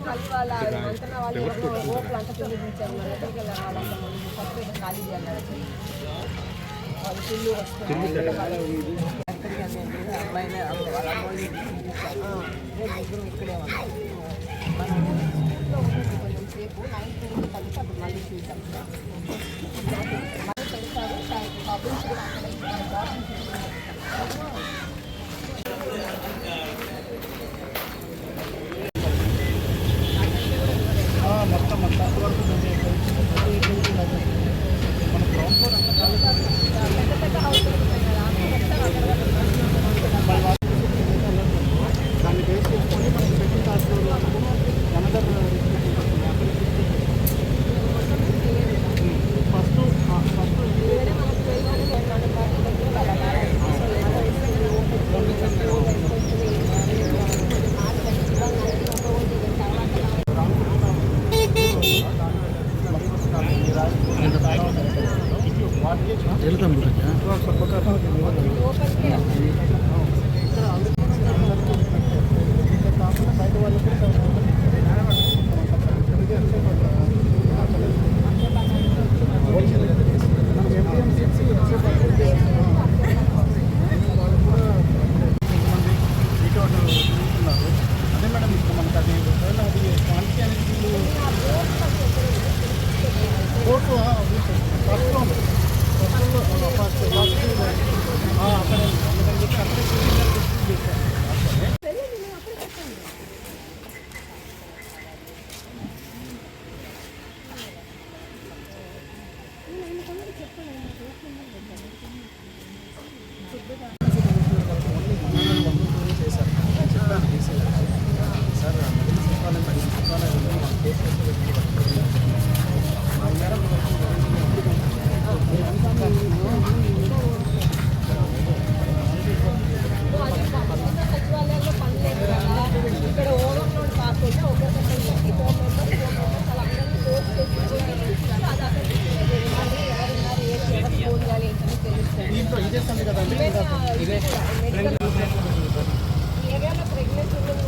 మళ్ళీ వాళ్ళ అంతన వాళ్ళు ఓట్లు అంతా పిలిపించారు మన దగ్గరికి వాళ్ళంతా ఫస్ట్ ఖాళీ చేయాలి వాళ్ళు పిల్లు వస్తారు అబ్బాయినే వాళ్ళ ముగ్గురు ఇక్కడే ఉన్నాం మనం ఇంట్లో ఉంటుంది కొంచెం సేపు నైట్ కలిసి అప్పుడు మళ్ళీ చూద్దాం మళ్ళీ పెడతారు బాబుల్స్ కూడా మొత్తం అంతవరకు మన గ్రౌండ్ ఫ్లోర్ అంతా పెద్ద పెద్ద హౌస్లు ఉంటాయి కదా దాన్ని బేస్ చేసుకొని మనం పెట్టిన దాంట్లో అనదర్ ఫస్ట్ అదే మేడం ఇప్పుడు మనకు అది క్వాంటిటీ అనేది కోర్టు ఫస్ట్లో అక్కడ అందుకని చెప్పి అక్కడే చేశారు ఇక్కడ ఓవర్లోడ్ కాకుండా ఒక్కొక్కటి 4 మెంబర్స్ అలా అందరినీ క్లోజ్ చేసి ఎవరున్నారు ఏది ఫోన్ చేయాలి ఏంటని తెలుస్తుంది ఏరియాలో ప్రెగ్నెన్సీ ఉంది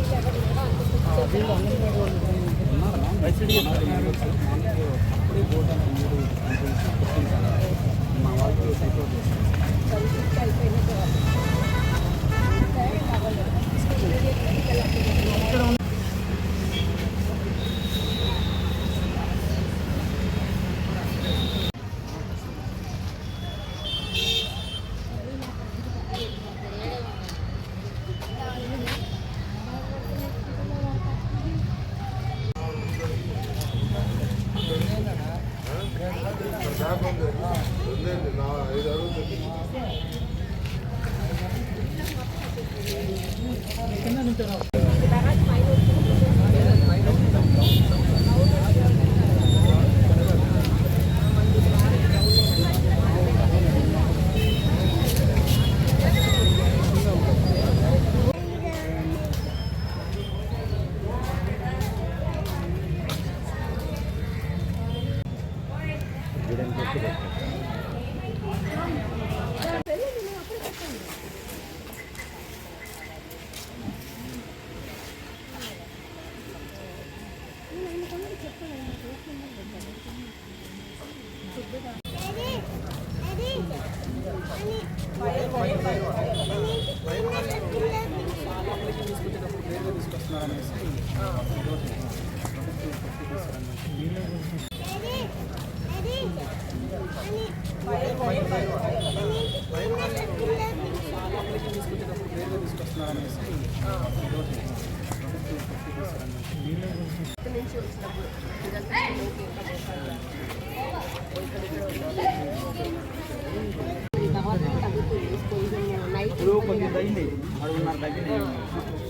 ఎవరు కొంచెం తగ్గింది అడుగున్నారు తగ్గింది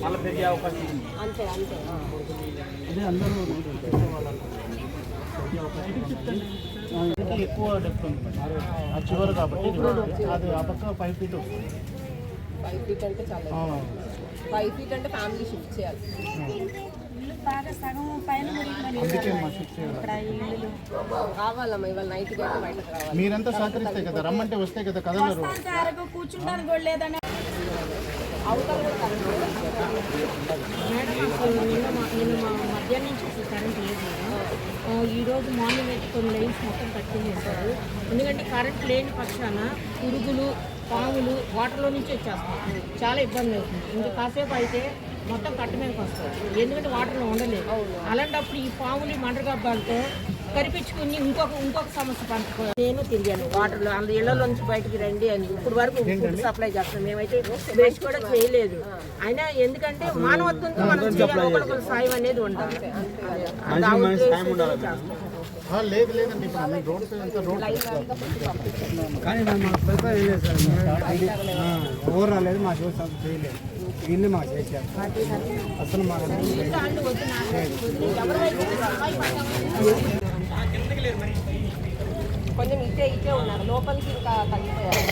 మళ్ళీ పెరిగే అవకాశం ఉంది. అంతే అంతే అదే అందరూ ఎక్కువ డెప్త్ ఉంది ఆ చివరి కాబట్టి అది ఆ పక్క 5 feet 5 feet అంటే చాలా 5 feet అంటే ఫ్యామిలీ షిఫ్ట్ చేయాలి. రావాలమ్మా ఇవాళ నైట్ బయటకు రావాలి. మీరంతా సహకరిస్తే కదా రమ్మంటే వస్తే కదా కదలరు. కూర్చుంటాను కూడా లేదని అవతల మధ్యాహ్నం నుంచి అసలు కరెంట్ లేదు మేడం. ఈరోజు మార్నింగ్ అయితే కొన్ని లైన్స్ మొత్తం కట్ చేసేస్తారు. ఎందుకంటే కరెంట్ లేని పక్షాన పురుగులు పాములు వాటర్లో నుంచి వచ్చేస్తాయి, చాలా ఇబ్బంది అవుతుంది. ఇంకా కాసేపు అయితే మొత్తం కట్ట మీదకి వస్తారు, ఎందుకంటే వాటర్లో ఉండలేదు. అలాంటప్పుడు ఈ పాములు మంటగబ్బాలతో కరిపించుకుని ఇంకొక సమస్య పంచుకోవాలి. నేను తిరిగాను వాటర్లో, అందులో ఇళ్లలో నుంచి బయటికి రండి అని. ఇప్పుడు వరకు ఫుడ్ సప్లై చేస్తాం, మేమైతే వేస్ట్ కూడా చేయలేదు. అయినా ఎందుకంటే మానవత్వంతో మనం చేయాలి, ఒకరికొకరు సాయం అనేది ఉండాలి. లేదు లేదండి, ఇప్పుడు అన్ని రోడ్స్ ఎంత రోడ్ కానీ మాకు ప్రిపేర్ చేయలేదు సార్, ఎవరు రాలేదు, మా చూసి చేయలేదు, వీళ్ళు మాకు చేశారు. అసలు మాకు కొంచెం ఇటే ఉన్నారు, లోపలికి ఇంకా తగ్గిపోయారు.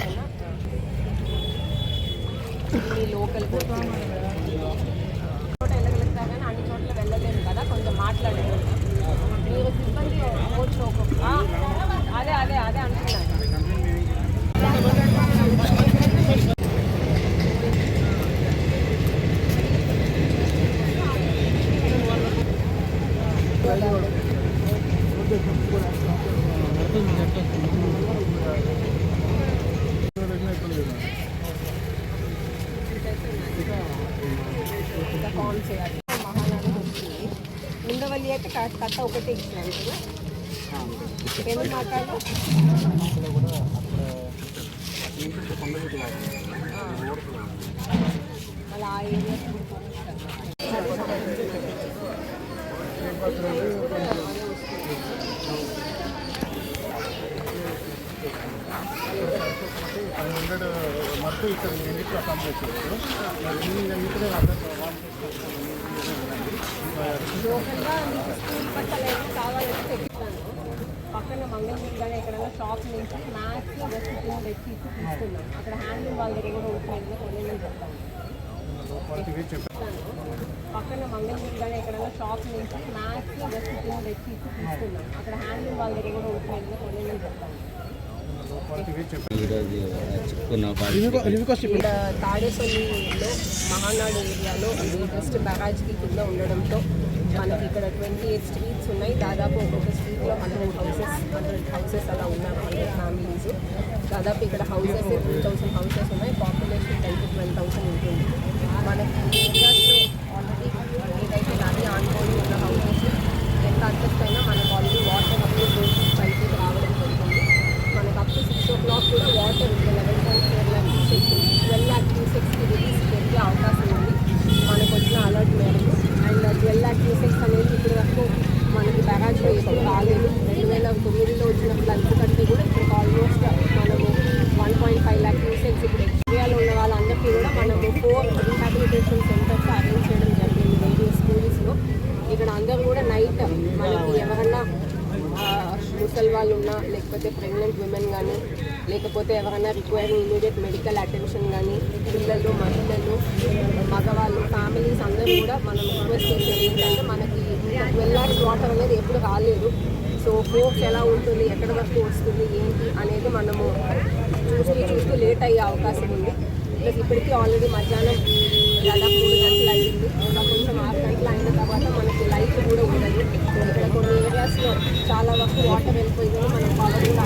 లోకల్ చోట వెళ్ళగలుగుతా కానీ అన్ని చోట్ల వెళ్ళలేము కదా, కొంచెం మాట్లాడలేదు. మీరు సిబ్బంది అదే అంటున్నాను. ఫామ్ చేయాలి. మహానాడు వచ్చింది, ఉండవల్లి అయితే కట్ట ఒకటే ఇచ్చినాను కదా. ఏమని మాట్లాడు అలా ఆ ఏరియా మొత్తం ఇక్కడ రెండింటిలో కంప్లీట్ చేయొచ్చు. లోకల్గా మీకు స్కూల్ బట్టలు ఏమైనా కావాలంటే తెప్పిస్తాను. పక్కన మంగళగిరిగానే ఎక్కడైనా షాప్ నుంచి మ్యాథ్స్ రెసిపీని తెచ్చి తీసుకున్నాం. అక్కడ హ్యాండిల్ వాళ్ళ దగ్గర కూడా ఉంటుంది, కొనేమని చెప్తాను. పక్కన మంగళగిరిగానే ఎక్కడైనా షాప్ నుంచి మ్యాథ్స్ రెసిపీని తెచ్చి తీసుకున్నాం. అక్కడ హ్యాండిల్ వాళ్ళ దగ్గర కూడా ఉంటుంది, కొనేమని చెప్తాను. తాడేపల్లిలో మహానాడు ఏరియాలో జస్ట్ బ్యారాజ్కి కింద ఉండడంతో మనకి ఇక్కడ 28 స్ట్రీట్స్ ఉన్నాయి. దాదాపు ఒక్కొక్క స్ట్రీట్లో 100 హౌసెస్ అలా ఉన్నాయి, 100 ఫ్యామిలీస్. దాదాపు ఇక్కడ హౌసెస్ 3,000 హౌసెస్ ఉన్నాయి. పాపులేషన్ 10 to 12,000 ఉంటుంది. మనకి ఏరియాస్లో ఆల్రెడీ ఏదైతే నది ఆనుకొని ఉన్న హౌసెస్ ఎంత అడ్జస్ట్ అయినా మనకు ఆల్రెడీ వాటర్ అప్పుడు పైకి రావడం జరుగుతుంది. మనకు అప్ టు 6 o'clock కూడా వాటర్ 11.4 lakh క్యూసెక్స్ 12 lakh క్యూసెక్స్కి రిలీజ్ పెరిగే అవకాశం ఉంది మనకు వచ్చిన అలర్ట్ మేరకు. అండ్ 12 lakh క్యూసెక్స్ అనేది ఇప్పుడు వరకు మనకి బ్యారాజ్లో ఎప్పుడు రాలేదు. 2009లో వచ్చిన ఫ్లడ్స్ కంటే కూడా ఇప్పుడు ఆల్మోస్ట్ మనము 1.5 lakh క్యూసెక్స్ ఇప్పుడు ఏరియాలో ఉన్న వాళ్ళందరికీ కూడా మనము 4 రీహాబిలిటేషన్ సెంటర్స్ అరేంజ్ చేయడం జరిగింది వేరియస్ స్కూల్స్లో. ఇక్కడ అందరూ కూడా నైట్ మనకి ఎవరన్నా ముసలి వాళ్ళు ఉన్నా, లేకపోతే ప్రెగ్నెంట్ విమెన్ కానీ, లేకపోతే ఎవరైనా రిక్వైరింగ్ ఇమీడియట్ మెడికల్ అటెన్షన్ కానీ, పిల్లలు మహిళలు మగవాళ్ళు ఫ్యామిలీస్ అందరూ కూడా మనం రిక్వెస్ట్ చేసేది ఏంటంటే మనకి 12 lakhs వాటర్ అనేది ఎప్పుడు రాలేదు. సో ఫోర్స్ ఎలా ఉంటుంది, ఎక్కడి వరకు వస్తుంది ఏంటి అనేది మనము చూస్తూ లేట్ అయ్యే అవకాశం ఉంది. ప్లస్ ఇప్పటికీ ఆల్రెడీ మధ్యాహ్నం దాదాపు 3 గంటలు అయింది. ఇంకా కొంచెం 6 గంటలు అయిన తర్వాత మనకి లైట్ కూడా ఉండదు. ఇక్కడ కొన్ని ఏరియాస్లో చాలా వరకు వాటర్ వెళ్ళిపోయి మనం పవర్ కూడా